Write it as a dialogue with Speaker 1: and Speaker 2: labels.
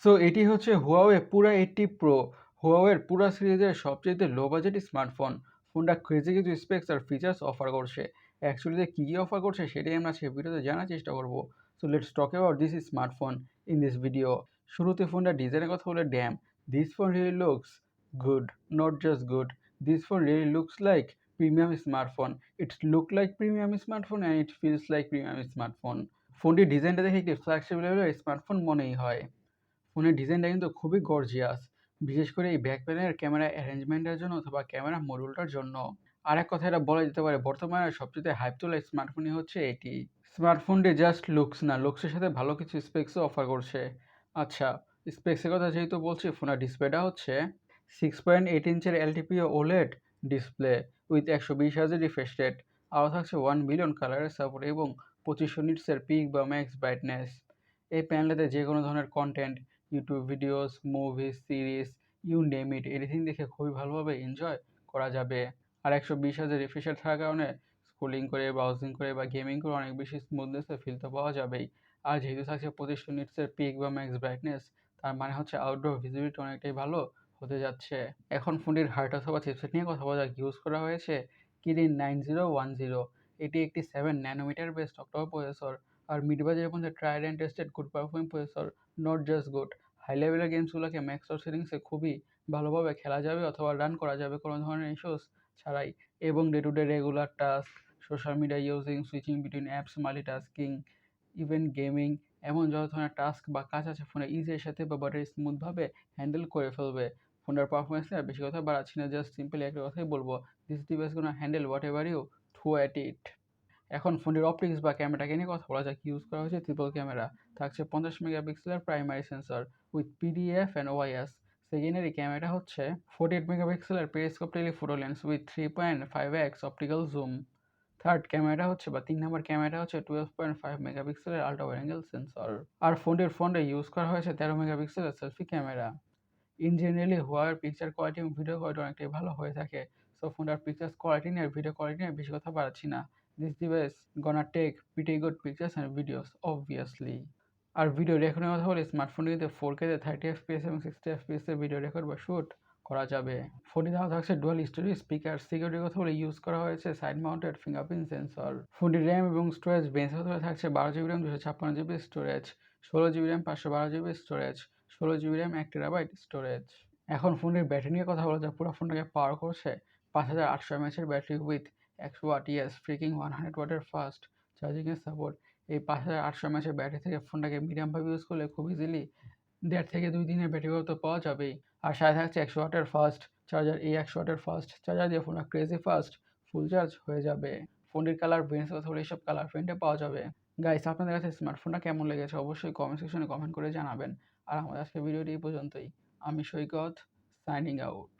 Speaker 1: So এটি হচ্ছে Huawei পুরা 80 প্রো। হুয়াওয়ের পুরা সিরিজের সবচেয়ে লো বাজেট স্মার্টফোন। ফোনটা ক্রেজি কিছু স্পেক্স আর ফিচার্স অফার করছে। অ্যাকচুয়ালি কী কী অফার করছে সেটাই আমরা আজকে ভিডিওতে জানার চেষ্টা করব। So let's talk about this smartphone in this video. শুরুতে ফোনটা ডিজাইনের কথা বলে damn, this phone really looks good, not just good, this phone really looks like premium smartphone. It's look like premium smartphone and it feels like premium smartphone. ফোনটির ডিজাইনটা দেখে একটি flagship লেভেলের স্মার্টফোন মনেই হয়। ফোনের ডিজাইনটা কিন্তু খুবই গর্জিয়াস, বিশেষ করে এই ব্যাক প্যানেলের ক্যামেরা অ্যারেঞ্জমেন্টের জন্য অথবা ক্যামেরা মডিউলটার জন্য। আরেক কথা এটা বলা যেতে পারে বর্তমানে সবচেয়ে হাইপ তোলা স্মার্টফোনই হচ্ছে এটি। স্মার্টফোনটি জাস্ট লুকস না, লুকসের সাথে ভালো কিছু স্পেক্সও অফার করছে। আচ্ছা, স্পেক্সের কথা যেহেতু বলছি, ফোনের ডিসপ্লেটা হচ্ছে 6.8 ইঞ্চের LTPO OLED display with 120 hertz refresh rate. আরও থাকছে 1 বিলিয়ন কালারের সাপোর্ট এবং 2500 নিটসের পিক বা ম্যাক্স ব্রাইটনেস। এই প্যানেলেতে যে কোনো ধরনের content, YouTube videos, movies, series, you name it, anything দেখে খুবই ভালোভাবে এনজয় করা যাবে। আর 120 হার্জের রিফ্রেশ রেট থাকার কারণে স্ক্রোলিং করে, ব্রাউজিং করে বা গেমিং করে অনেক বেশি স্মুথনেসের ফিল তো পাওয়া যাবেই। আর যেহেতু থাকছে 2500 নিটসের পিক বা ম্যাক্স ব্রাইটনেস, তার মানে হচ্ছে আউটডোর ভিজিবিলিটি অনেকটাই ভালো হতে যাচ্ছে। এখন ফোনটির হার্ড অথবা চিপসেট নিয়ে কথা বলা যাক। ইউজ করা হয়েছে কিরিন 9010। এটি একটি 7 ন্যানোমিটার বেসড অক্টোকর প্রসেসর আর মিড বাজেটের মধ্যে tried and tested good performing processor, not just good. High লেভেলের গেমসগুলোকে ম্যাক্স আউট সেটিংসে খুবই ভালোভাবে খেলা যাবে অথবা রান করা যাবে কোনো ধরনের ইস্যুস ছাড়াই। এবং day to day regular task, social media using, switching between apps, multitasking, even gaming, এমন যত ধরনের টাস্ক বা কাজ আছে ফোনে ইজির সাথে বা বাটারি স্মুথভাবে হ্যান্ডেল করে ফেলবে। ফোনটার পারফরমেন্স নিয়ে বেশি কথা বাড়াচ্ছি না, জাস্ট সিম্পলি একটা কথাই বলবো, this device gonna handle whatever you throw at it. এখন ফোনটির অপটিক্স বা ক্যামেরাকে নিয়ে কথা বলা যাক। ইউজ করা হয়েছে ট্রিপল ক্যামেরা, থাকছে 50 মেগাপিক্সেলের primary sensor with PDF and OIS. Secondary camera হচ্ছে 48 মেগাপিক্সেলের periscope telephoto lens with 3.5x optical zoom. Third camera হচ্ছে বা 3 নম্বর ক্যামেরা হচ্ছে 12.5 মেগাপিক্সেলের আল্ট্রা ওয়াইড অ্যাঙ্গেল সেন্সর। আর ফোনটির ফ্রন্টে ইউজ করা হয়েছে 13 মেগাপিক্সেলের সেলফি ক্যামেরা। ইন জেনারেলি হুয়াওয়ের পিকচার কোয়ালিটি এবং ভিডিও কোয়ালিটি অনেকটাই ভালো হয়ে থাকে। সো ফোনটার পিকচার্স কোয়ালিটি নিয়ে ভিডিও কোয়ালিটি নিয়ে বেশি কথা বাড়াচ্ছি না। This device gonna take pretty good pictures and videos obviously. আর ভিডিও রেকর্ডিংয়ের কথা বলে স্মার্টফোনটি কিন্তু 4K-তে 30 FPS এবং 60 FPS ভিডিও রেকর্ড বা শ্যুট করা যাবে। ফোনটি দেওয়া থাকছে ডুয়াল স্টোরেজ স্পিকার। সিকিউরিটির কথা বলে ইউজ করা হয়েছে সাইড মাউন্টেড ফিঙ্গারপ্রিন্ট সেন্সর। ফোনটির র্যাম এবং স্টোরেজ বেঞ্চের কথা বলে থাকছে 12 GB RAM, 256 GB storage, 16 GB RAM, 512 GB storage, 16 GB RAM, 1 terabyte storage. এখন ফোনের ব্যাটারি নিয়ে কথা বলা যাক। পুরো ফোনটাকে পাওয়ার করছে 5800 mAh battery with 100 watt, yes freaking 100 ওয়াটের ফাস্ট চার্জিংয়ের সাপোর্ট। এই 5800 mAh ব্যাটারি থেকে ফোনটাকে মিডিয়ামভাবে ইউজ করলে খুব ইজিলি 1.5 থেকে 2 দিনের ব্যাটারি ব্যাকআপ তো পাওয়া যাবেই। আর সাথে থাকছে 100 ওয়াটের ফাস্ট চার্জার। এই 100 ওয়াটের ফাস্ট চার্জার দিয়ে ফোনটা ক্রেজি ফাস্ট ফুল চার্জ হয়ে যাবে। ফোনটির কালার ব্রেঞ্চ কথা বলে এইসব কালার প্রিন্টে পাওয়া যাবে। গাইস, আপনাদের কাছে স্মার্টফোনটা কেমন লেগেছে অবশ্যই কমেন্ট সেকশনে কমেন্ট করে জানাবেন। আর আমাদের আজকের ভিডিওটি এই পর্যন্তই। আমি সৈকত, সাইনিং আউট।